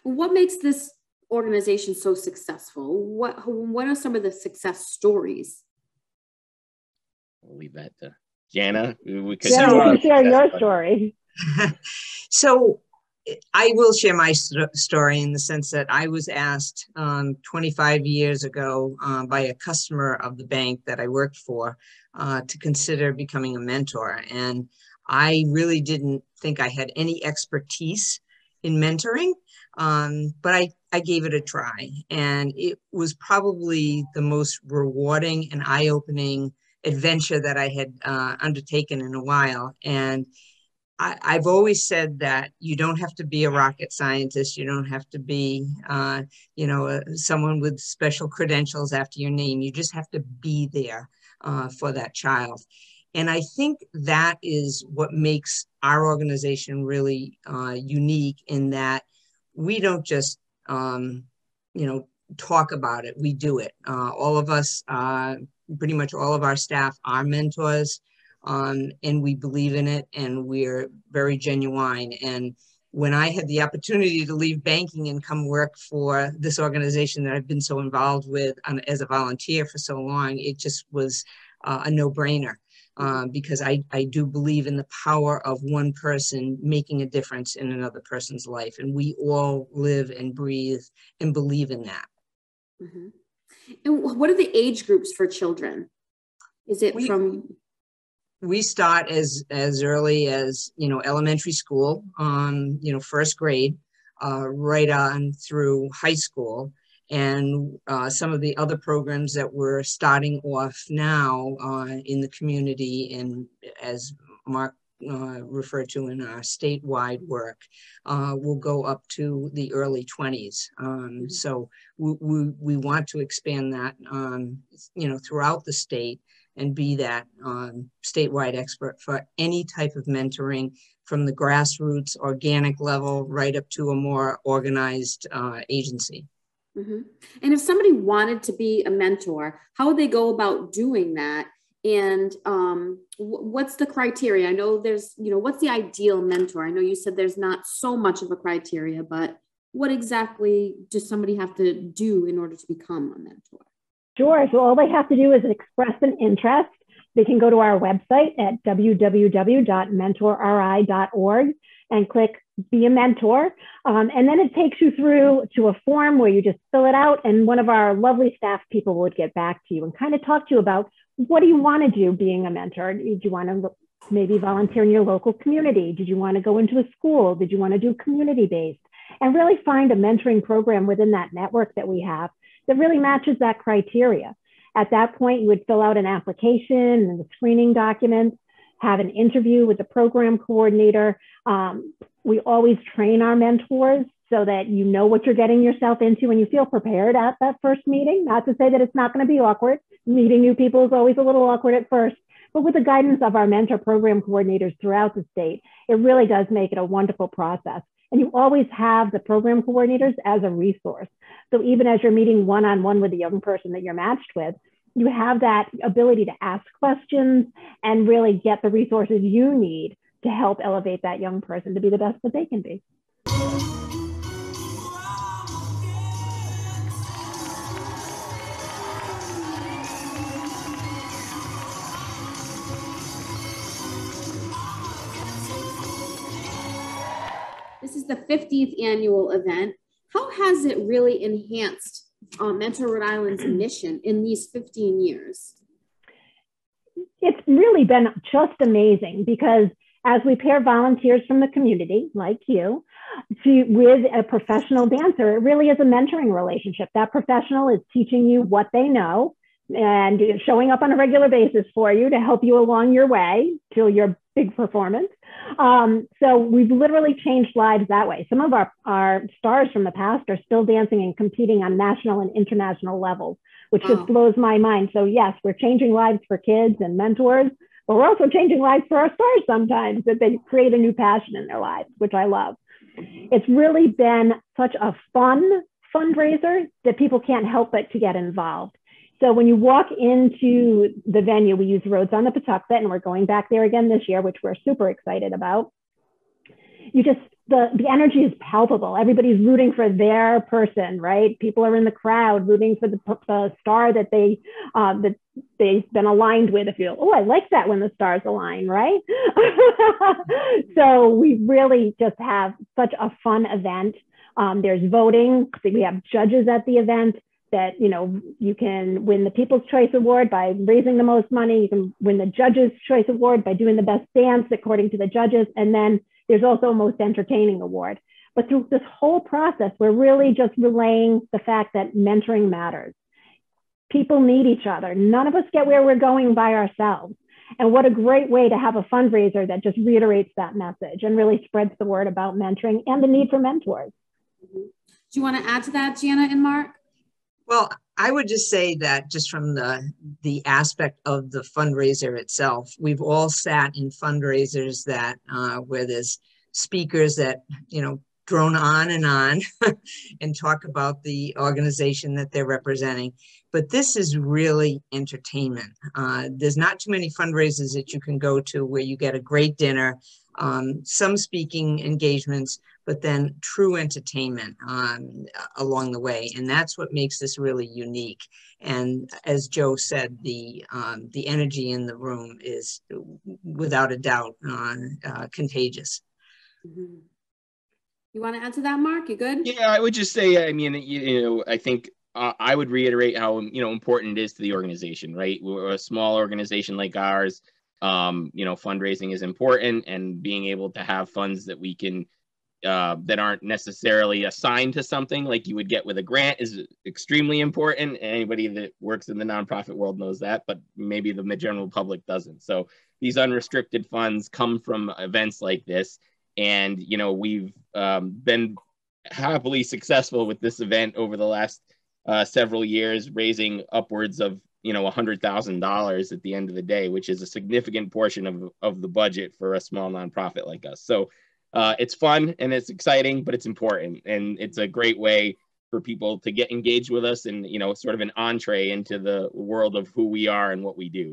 What makes this organization so successful? What are some of the success stories? We'll leave that to Jana. You can share your story. So I will share my story in the sense that I was asked 25 years ago by a customer of the bank that I worked for to consider becoming a mentor. And I really didn't think I had any expertise in mentoring, but I gave it a try. And it was probably the most rewarding and eye-opening adventure that I had undertaken in a while. And I've always said that you don't have to be a rocket scientist. You don't have to be, someone with special credentials after your name. You just have to be there for that child. And I think that is what makes our organization really unique, in that we don't just, talk about it. We do it. All of us, pretty much all of our staff are mentors. And we believe in it, and we're very genuine. And when I had the opportunity to leave banking and come work for this organization that I've been so involved with as a volunteer for so long, it just was a no-brainer, because I do believe in the power of one person making a difference in another person's life. And we all live and breathe and believe in that. Mm-hmm. And what are the age groups for children? Is it We start as early as, elementary school, first grade, right on through high school. And some of the other programs that we're starting off now in the community, and as Mark referred to in our statewide work, will go up to the early 20s. So we want to expand that, throughout the state, and be that statewide expert for any type of mentoring, from the grassroots organic level right up to a more organized agency. Mm-hmm. And if somebody wanted to be a mentor, how would they go about doing that? And what's the criteria? I know there's, what's the ideal mentor? I know you said there's not so much of a criteria, but what exactly does somebody have to do in order to become a mentor? Sure. So all they have to do is express an interest. They can go to our website at www.mentorri.org and click Be a Mentor. And then it takes you through to a form where you just fill it out, and one of our lovely staff people would get back to you and kind of talk to you about, what do you want to do being a mentor? Did you want to maybe volunteer in your local community? Did you want to go into a school? Did you want to do community-based? And really find a mentoring program within that network that we have that really matches that criteria. At that point, you would fill out an application and the screening documents, have an interview with the program coordinator. We always train our mentors so that you know what you're getting yourself into and you feel prepared at that first meeting. Not to say that it's not going to be awkward. Meeting new people is always a little awkward at first, but with the guidance of our mentor program coordinators throughout the state, it really does make it a wonderful process. And you always have the program coordinators as a resource. So even as you're meeting one-on-one with the young person that you're matched with, you have that ability to ask questions and really get the resources you need to help elevate that young person to be the best that they can be. This is the 50th annual event. How has it really enhanced Mentor Rhode Island's mission in these 15 years? It's really been just amazing, because as we pair volunteers from the community, like you, with a professional dancer, it really is a mentoring relationship. That professional is teaching you what they know and showing up on a regular basis for you to help you along your way to your big performance. So we've literally changed lives that way. Some of our stars from the past are still dancing and competing on national and international levels, which just blows my mind. So yes, we're changing lives for kids and mentors, but we're also changing lives for our stars sometimes, that they create a new passion in their lives, which I love. It's really been such a fun fundraiser that people can't help but to get involved. So when you walk into the venue, we use Rhodes on the Pawtuxet, and we're going back there again this year, which we're super excited about. You just the energy is palpable. Everybody's rooting for their person, right? People are in the crowd rooting for the star that they've been aligned with. If you, oh, I like that when the stars align, right? So we really just have such a fun event. There's voting. We have judges at the event that, you know, you can win the People's Choice Award by raising the most money. You can win the Judge's Choice Award by doing the best dance according to the judges. And then there's also a most entertaining award. But through this whole process, we're really just relaying the fact that mentoring matters. People need each other. None of us get where we're going by ourselves. And what a great way to have a fundraiser that just reiterates that message and really spreads the word about mentoring and the need for mentors. Do you want to add to that, Jana and Mark? Well, I would just say that just from the aspect of the fundraiser itself, we've all sat in fundraisers that where there's speakers that, you know, drone on and talk about the organization that they're representing. But this is really entertainment. There's not too many fundraisers that you can go to where you get a great dinner, some speaking engagements, but then true entertainment along the way. And that's what makes this really unique. And as Jo said, the energy in the room is without a doubt contagious. Mm-hmm. You want to add to that, Mark? You good? Yeah, I would just say, I mean, you know, I think I would reiterate how, you know, important it is to the organization, right? We're a small organization like ours. You know, fundraising is important, and being able to have funds that we can that aren't necessarily assigned to something like you would get with a grant is extremely important. Anybody that works in the nonprofit world knows that, but maybe the general public doesn't. So these unrestricted funds come from events like this. And, you know, we've been happily successful with this event over the last several years, raising upwards of, you know, $100,000 at the end of the day, which is a significant portion of the budget for a small nonprofit like us. So it's fun and it's exciting, but it's important. And it's a great way for people to get engaged with us and, you know, sort of an entree into the world of who we are and what we do.